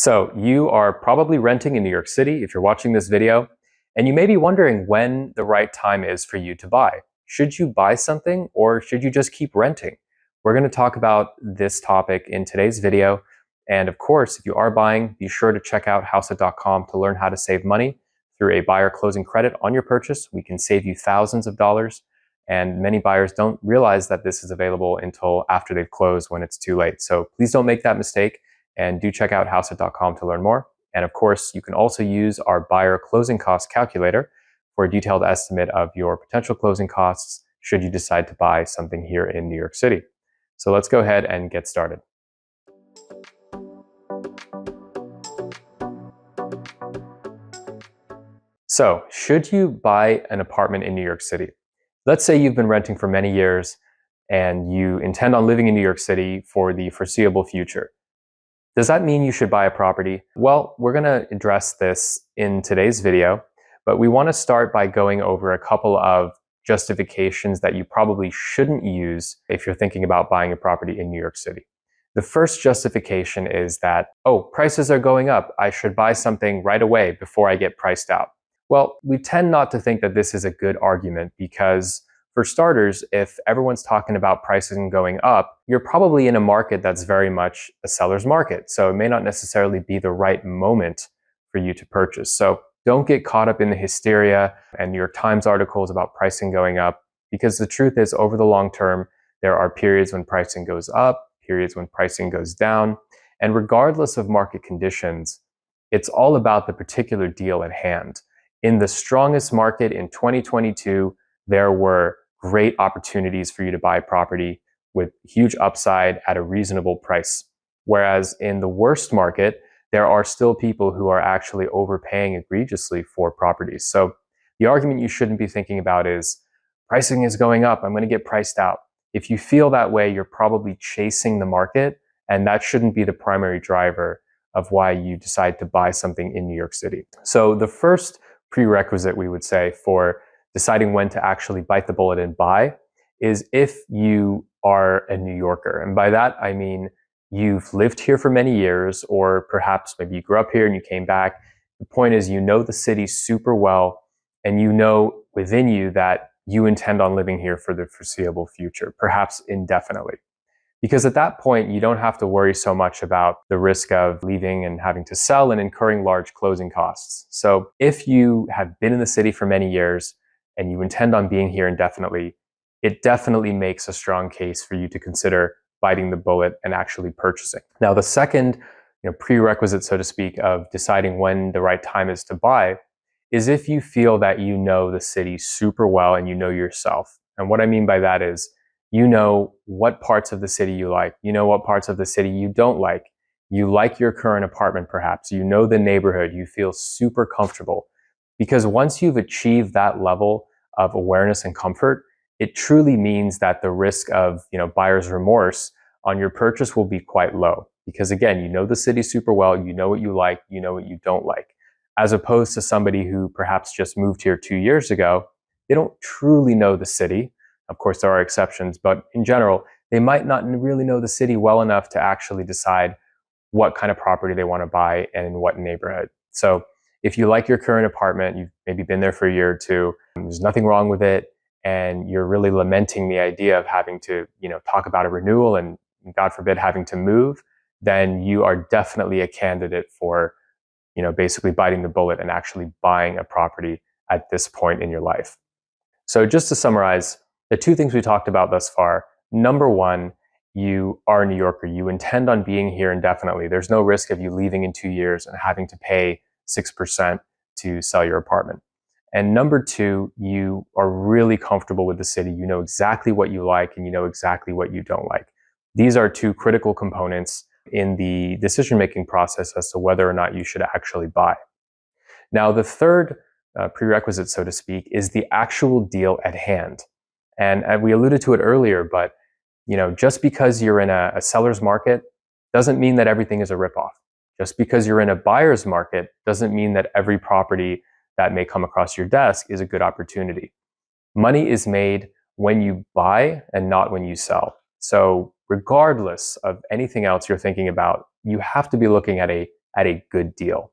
So you are probably renting in New York City if you're watching this video, and you may be wondering when the right time is for you to buy. Should you buy something or should you just keep renting? We're going to talk about this topic in today's video. And of course, if you are buying, be sure to check out houseit.com to learn how to save money through a buyer closing credit on your purchase. We can save you thousands of dollars. And many buyers don't realize that this is available until after they've closed when it's too late. So please don't make that mistake. And do check out houseit.com to learn more. And of course, you can also use our buyer closing cost calculator for a detailed estimate of your potential closing costs should you decide to buy something here in New York City. So let's go ahead and get started. So, should you buy an apartment in New York City? Let's say you've been renting for many years and you intend on living in New York City for the foreseeable future. Does that mean you should buy a property? Well, we're going to address this in today's video, but we want to start by going over a couple of justifications that you probably shouldn't use if you're thinking about buying a property in New York City. The first justification is that, prices are going up. I should buy something right away before I get priced out. Well, we tend not to think that this is a good argument because for starters, if everyone's talking about pricing going up, you're probably in a market that's very much a seller's market. So it may not necessarily be the right moment for you to purchase. So don't get caught up in the hysteria and New York Times articles about pricing going up, because the truth is, over the long term, there are periods when pricing goes up, periods when pricing goes down. And regardless of market conditions, it's all about the particular deal at hand. In the strongest market in 2022, there were great opportunities for you to buy property with huge upside at a reasonable price. Whereas in the worst market, there are still people who are actually overpaying egregiously for properties. So the argument you shouldn't be thinking about is pricing is going up, I'm going to get priced out. If you feel that way, you're probably chasing the market, and that shouldn't be the primary driver of why you decide to buy something in New York City. So the first prerequisite we would say for deciding when to actually bite the bullet and buy is if you are a New Yorker. And by that, I mean you've lived here for many years, or perhaps maybe you grew up here and you came back. The point is, you know the city super well, and you know within you that you intend on living here for the foreseeable future, perhaps indefinitely. Because at that point, you don't have to worry so much about the risk of leaving and having to sell and incurring large closing costs. So if you have been in the city for many years, and you intend on being here indefinitely, it definitely makes a strong case for you to consider biting the bullet and actually purchasing. Now, the second prerequisite, so to speak, of deciding when the right time is to buy is if you feel that you know the city super well and you know yourself. And what I mean by that is, you know what parts of the city you like, you know what parts of the city you don't like. You like your current apartment, perhaps. You know the neighborhood. You feel super comfortable. Because once you've achieved that level of awareness and comfort, it truly means that the risk of buyer's remorse on your purchase will be quite low. Because again, you know the city super well, you know what you like, you know what you don't like. As opposed to somebody who perhaps just moved here 2 years ago, they don't truly know the city. Of course, there are exceptions, but in general, they might not really know the city well enough to actually decide what kind of property they want to buy and in what neighborhood. So if you like your current apartment, you've maybe been there for a year or two, there's nothing wrong with it, and you're really lamenting the idea of having to, talk about a renewal and, God forbid, having to move, then you are definitely a candidate for, basically biting the bullet and actually buying a property at this point in your life. So just to summarize, the two things we talked about thus far: number one, you are a New Yorker. You intend on being here indefinitely. There's no risk of you leaving in 2 years and having to pay 6% to sell your apartment. And number two, you are really comfortable with the city. You know exactly what you like and you know exactly what you don't like. These are two critical components in the decision-making process as to whether or not you should actually buy. Now, the third prerequisite, so to speak, is the actual deal at hand. And we alluded to it earlier, but just because you're in a seller's market doesn't mean that everything is a ripoff. Just because you're in a buyer's market doesn't mean that every property that may come across your desk is a good opportunity. Money is made when you buy and not when you sell. So regardless of anything else you're thinking about, you have to be looking at a at a good deal.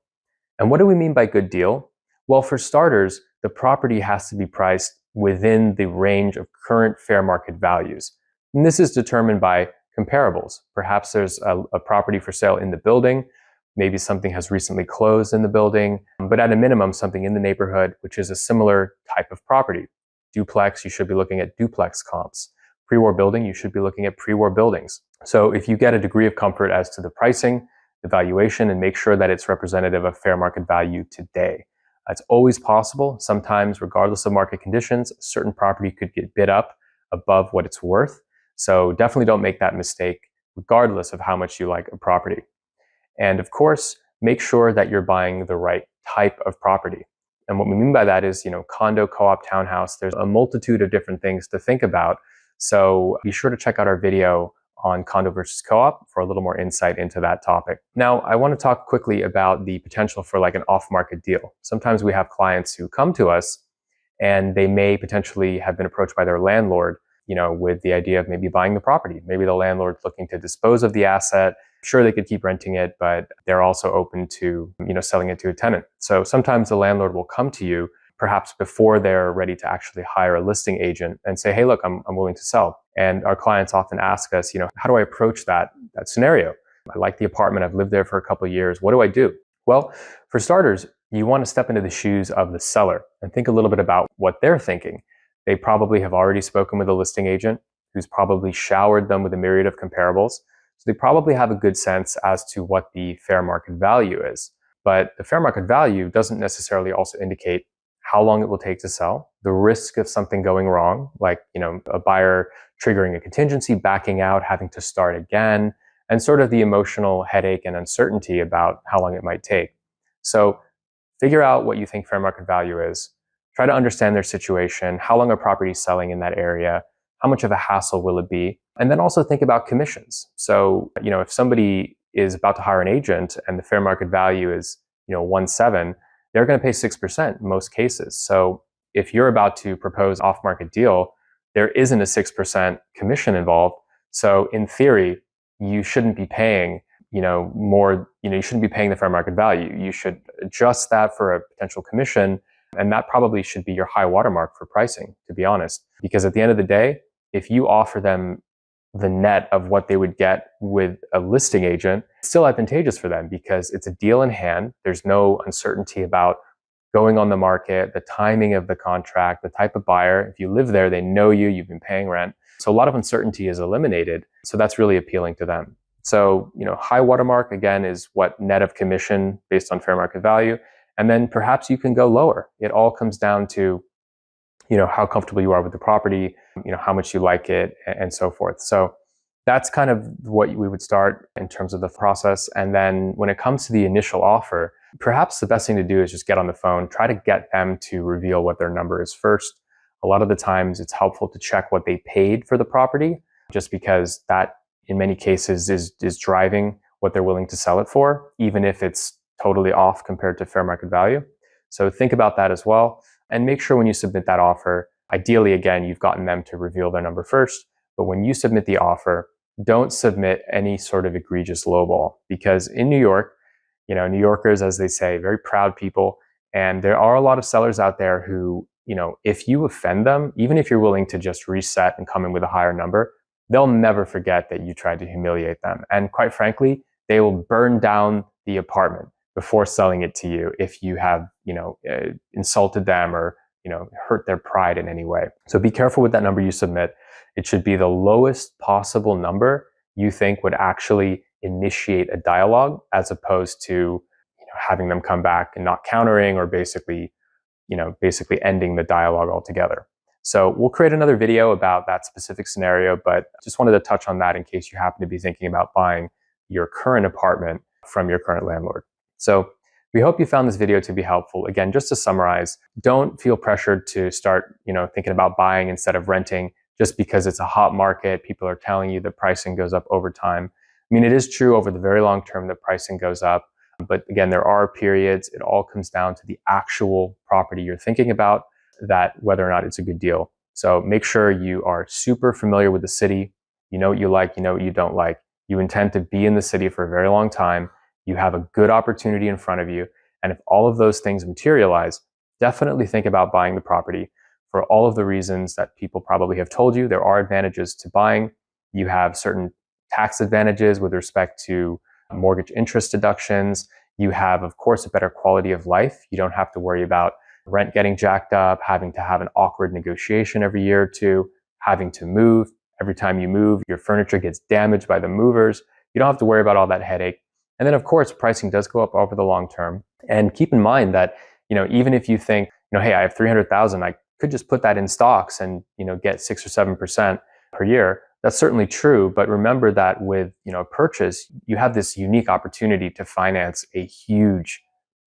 And what do we mean by good deal? Well, for starters, the property has to be priced within the range of current fair market values. And this is determined by comparables. Perhaps there's a property for sale in the building. Maybe something has recently closed in the building, but at a minimum, something in the neighborhood, which is a similar type of property. Duplex, you should be looking at duplex comps. Pre-war building, you should be looking at pre-war buildings. So if you get a degree of comfort as to the pricing, the valuation, and make sure that it's representative of fair market value today. It's always possible. Sometimes, regardless of market conditions, a certain property could get bid up above what it's worth. So definitely don't make that mistake, regardless of how much you like a property. And of course, make sure that you're buying the right type of property. And what we mean by that is, condo, co-op, townhouse, there's a multitude of different things to think about. So be sure to check out our video on condo versus co-op for a little more insight into that topic. Now, I want to talk quickly about the potential for like an off-market deal. Sometimes we have clients who come to us and they may potentially have been approached by their landlord, with the idea of maybe buying the property. Maybe the landlord's looking to dispose of the asset. Sure, they could keep renting it, but they're also open to, selling it to a tenant. So sometimes the landlord will come to you perhaps before they're ready to actually hire a listing agent and say, hey, look, I'm willing to sell. And our clients often ask us, how do I approach that scenario? I like the apartment. I've lived there for a couple of years. What do I do? Well, for starters, you want to step into the shoes of the seller and think a little bit about what they're thinking. They probably have already spoken with a listing agent who's probably showered them with a myriad of comparables. So they probably have a good sense as to what the fair market value is. But the fair market value doesn't necessarily also indicate how long it will take to sell, the risk of something going wrong, like, a buyer triggering a contingency, backing out, having to start again, and sort of the emotional headache and uncertainty about how long it might take. So figure out what you think fair market value is. Try to understand their situation, how long a property is selling in that area, how much of a hassle will it be, and then also think about commissions. So, if somebody is about to hire an agent and the fair market value is, 1.7, they're going to pay 6% in most cases. So if you're about to propose off-market deal, there isn't a 6% commission involved. So in theory, you shouldn't be paying, more, you shouldn't be paying the fair market value. You should adjust that for a potential commission. And that probably should be your high watermark for pricing, to be honest. Because at the end of the day, if you offer them the net of what they would get with a listing agent, it's still advantageous for them because it's a deal in hand. There's no uncertainty about going on the market, the timing of the contract, the type of buyer. If you live there, they know you, you've been paying rent. So a lot of uncertainty is eliminated. So that's really appealing to them. So, high watermark, again, is what net of commission based on fair market value. And then perhaps you can go lower. It all comes down to, how comfortable you are with the property, how much you like it, and so forth. So that's kind of what we would start in terms of the process. And then when it comes to the initial offer, perhaps the best thing to do is just get on the phone, try to get them to reveal what their number is first. A lot of the times it's helpful to check what they paid for the property, just because that in many cases is driving what they're willing to sell it for, even if it's totally off compared to fair market value. So think about that as well. And make sure when you submit that offer, ideally, again, you've gotten them to reveal their number first. But when you submit the offer, don't submit any sort of egregious lowball. Because in New York, New Yorkers, as they say, very proud people. And there are a lot of sellers out there who, if you offend them, even if you're willing to just reset and come in with a higher number, they'll never forget that you tried to humiliate them. And quite frankly, they will burn down the apartment before selling it to you if you have, insulted them or, hurt their pride in any way. So be careful with that number you submit. It should be the lowest possible number you think would actually initiate a dialogue, as opposed to, having them come back and not countering or basically ending the dialogue altogether. So we'll create another video about that specific scenario, but just wanted to touch on that in case you happen to be thinking about buying your current apartment from your current landlord. So we hope you found this video to be helpful. Again, just to summarize, don't feel pressured to start, thinking about buying instead of renting just because it's a hot market. People are telling you that pricing goes up over time. I mean, it is true over the very long term that pricing goes up. But again, there are periods. It all comes down to the actual property you're thinking about, that whether or not it's a good deal. So make sure you are super familiar with the city. You know what you like, you know what you don't like. You intend to be in the city for a very long time. You have a good opportunity in front of you. And if all of those things materialize, definitely think about buying the property for all of the reasons that people probably have told you. There are advantages to buying. You have certain tax advantages with respect to mortgage interest deductions. You have, of course, a better quality of life. You don't have to worry about rent getting jacked up, having to have an awkward negotiation every year or two, having to move. Every time you move, your furniture gets damaged by the movers. You don't have to worry about all that headache. And then, of course, pricing does go up over the long term. And keep in mind that, even if you think, hey, I have 300,000, I could just put that in stocks and, get 6 or 7% per year. That's certainly true. But remember that with, purchase, you have this unique opportunity to finance a huge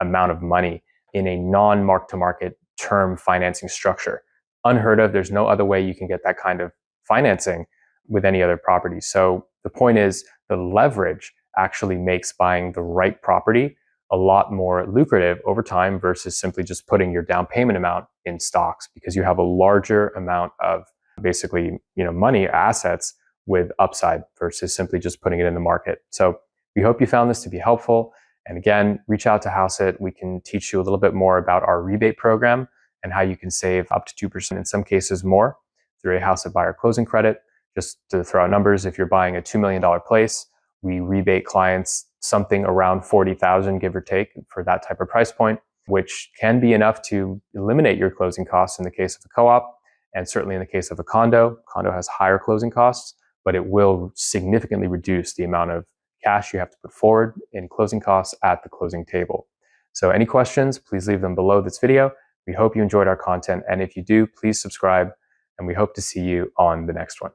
amount of money in a non-mark-to-market term financing structure. Unheard of. There's no other way you can get that kind of financing with any other property. So the point is, the leverage actually makes buying the right property a lot more lucrative over time versus simply just putting your down payment amount in stocks, because you have a larger amount of basically, money, assets with upside versus simply just putting it in the market. So we hope you found this to be helpful. And again, reach out to Houseit. We can teach you a little bit more about our rebate program and how you can save up to 2%, in some cases more, through a Houseit buyer closing credit. Just to throw out numbers, if you're buying a $2 million place, we rebate clients something around $40,000, give or take, for that type of price point, which can be enough to eliminate your closing costs in the case of a co-op, and certainly in the case of a condo. Condo has higher closing costs, but it will significantly reduce the amount of cash you have to put forward in closing costs at the closing table. So any questions, please leave them below this video. We hope you enjoyed our content, and if you do, please subscribe, and we hope to see you on the next one.